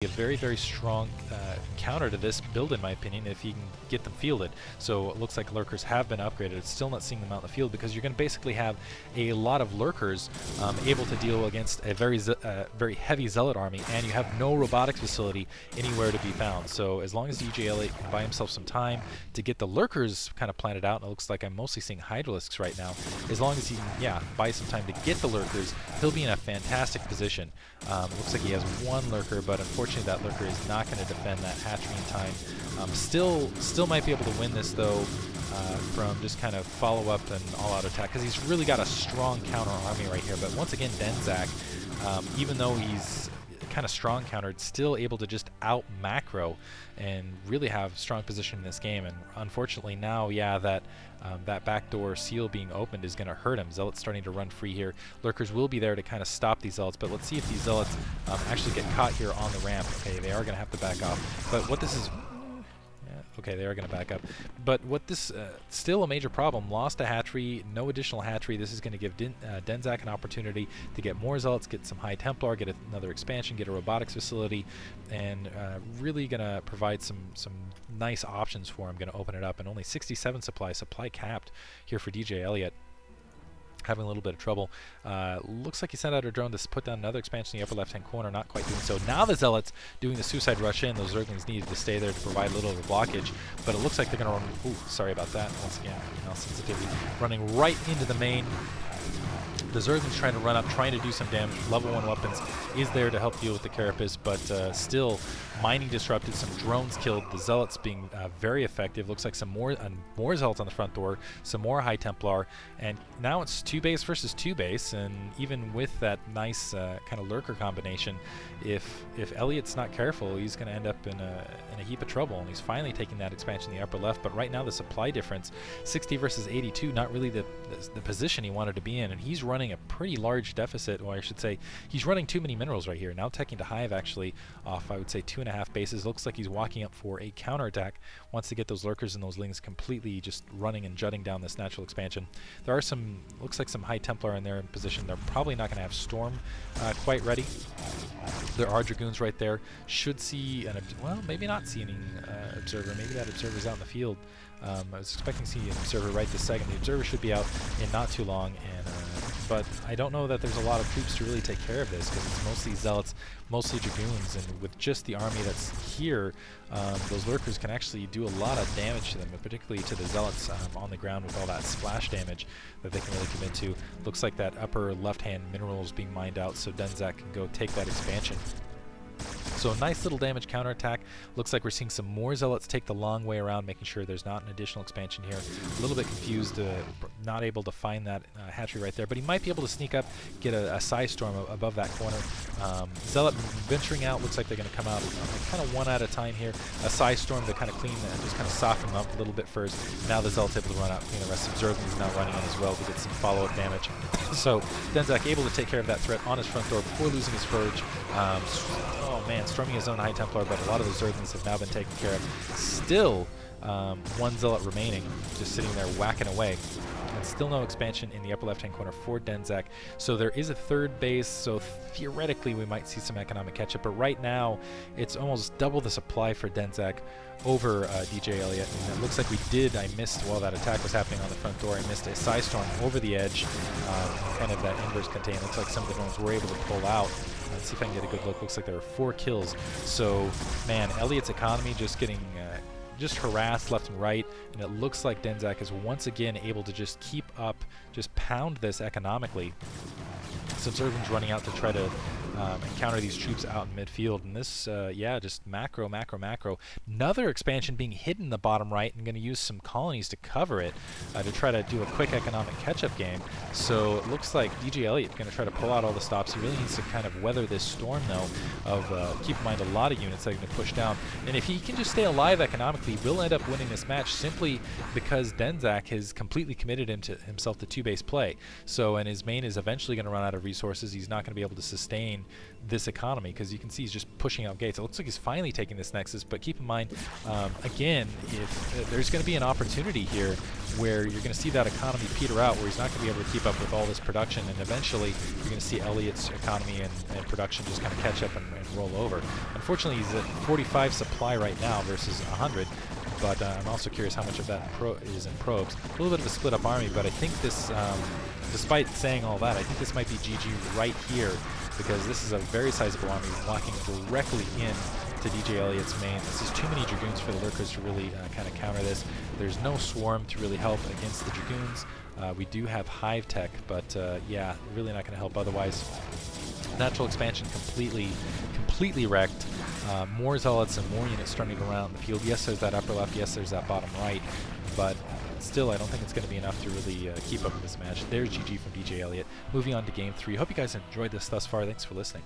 a very, very strong counter to this build, in my opinion, if you can get them fielded. So it looks like lurkers have been upgraded. It's still not seeing them out in the field because you're going to basically have a lot of lurkers able to deal against a very heavy zealot army, and you have no robotics facility anywhere to be found. So as long as DJ Elliott can buy himself some time to get the lurkers kind of planted out, and it looks like I'm mostly seeing Hydralisks right now, as long as he can, buy some time to get the lurkers, he'll be in a fantastic position. Looks like he has one lurker, but unfortunately that lurker is not going to defend that hatchery in time. Still might be able to win this though from just kind of follow up and all-out attack, because he's really got a strong counter army right here. But once again, Denzak, even though he's kind of strong countered, still able to just out macro and really have strong position in this game. And unfortunately now, that backdoor seal being opened is going to hurt him. Zealots starting to run free here. Lurkers will be there to kind of stop these zealots, but let's see if these zealots actually get caught here on the ramp. Okay, they are going to have to back off. But what this is... Okay, they are going to back up. But what this, still a major problem, lost a hatchery, no additional hatchery. This is going to give Denzak an opportunity to get more zealots, get some high Templar, get another expansion, get a robotics facility, and really going to provide some nice options for him. Going to open it up, and only 67 supply capped here for DJ Elliott. Having a little bit of trouble. Looks like he sent out a drone to put down another expansion in the upper left-hand corner, not quite doing so. Now the Zealots doing the suicide rush in. Those Zerglings needed to stay there to provide a little of a blockage, but it looks like they're going to run... Ooh, sorry about that. Once again, sensitivity. Running right into the main. The Zerglings trying to run up, trying to do some damage. Level 1 weapons is there to help deal with the Carapace, but still mining disrupted, some drones killed, the Zealots being very effective. Looks like some more Zealots on the front door, some more High Templar, and now it's 2 base versus 2 base, and even with that nice kind of lurker combination, if Elliott's not careful, he's going to end up in a heap of trouble, and he's finally taking that expansion in the upper left. But right now the supply difference, 60 versus 82, not really the position he wanted to be in, and he's running a pretty large deficit, or I should say he's running too many minerals right here. Now teching to Hive actually off, I would say, 2.5 bases. Looks like he's walking up for a counterattack, wants to get those lurkers and those lings completely just running and jutting down this natural expansion. There are some, looks like some High Templar in there in position. They're probably not going to have Storm quite ready. There are Dragoons right there. Should see well, maybe not see any Observer. Maybe that Observer's out in the field. I was expecting to see an Observer right this second. The Observer should be out in not too long, and but I don't know that there's a lot of troops to really take care of this, because it's mostly Zealots, mostly Dragoons, and with just the army that's here, those lurkers can actually do a lot of damage to them, and particularly to the Zealots on the ground with all that splash damage that they can really commit to. Looks like that upper left-hand mineral is being mined out, so Denzak can go take that expansion. So a nice little damage counterattack. Looks like we're seeing some more Zealots take the long way around, making sure there's not an additional expansion here. A little bit confused, not able to find that hatchery right there, but he might be able to sneak up, get a Psystorm above that corner. Zealot venturing out, looks like they're going to come out kind of one at a time here. A Psystorm to kind of clean and just kind of soften them up a little bit first. Now the Zealot's able to run out, clean the rest of Zerglings now running in as well to get some follow-up damage. So Denzak able to take care of that threat on his front door before losing his Verge. Oh man, storming his own High Templar, but a lot of the Zerglings have now been taken care of. Still, one Zealot remaining, just sitting there whacking away. And still no expansion in the upper left-hand corner for Denzak. So there is a third base, so theoretically we might see some economic catch-up, but right now it's almost double the supply for Denzak over DJ Elliott. And it looks like I missed while that attack was happening on the front door. I missed a Psystorm over the edge, kind of that inverse contain. Looks like some of the drones were able to pull out. Let's see if I can get a good look. Looks like there were 4 kills. So, man, Elliott's economy just getting just harassed left and right, and it looks like Denzak is once again able to just keep up, just pound this economically. Some Zerglings running out to try to encounter these troops out in midfield, and this, just macro. Another expansion being hidden in the bottom right, and going to use some colonies to cover it to try to do a quick economic catch-up game. So it looks like DJ Elliott is going to try to pull out all the stops. He really needs to kind of weather this storm, though, of keep in mind a lot of units that are going to push down. And if he can just stay alive economically, he will end up winning this match simply because Denzak has completely committed himself to 2-base play. So, and his main is eventually going to run out of resources. He's not going to be able to sustain this economy, because you can see he's just pushing out gates. It looks like he's finally taking this Nexus, but keep in mind, again, if there's going to be an opportunity here where you're going to see that economy peter out, where he's not going to be able to keep up with all this production, and eventually you're going to see Elliot's economy and production just kind of catch up and roll over. Unfortunately, he's at 45 supply right now versus 100, but I'm also curious how much of that is in probes. A little bit of a split-up army, but I think this, despite saying all that, I think this might be GG right here, because this is a very sizable army walking directly in to DJ Elliott's main. This is too many Dragoons for the Lurkers to really kind of counter this. There's no Swarm to really help against the Dragoons. We do have Hive Tech, but yeah, really not going to help otherwise. Natural Expansion completely wrecked. More Zealots and more units starting around the field. Yes, there's that upper left. Yes, there's that bottom right. But still, I don't think it's going to be enough to really keep up with this match. There's GG from DJ Elliott. Moving on to Game 3. Hope you guys enjoyed this thus far. Thanks for listening.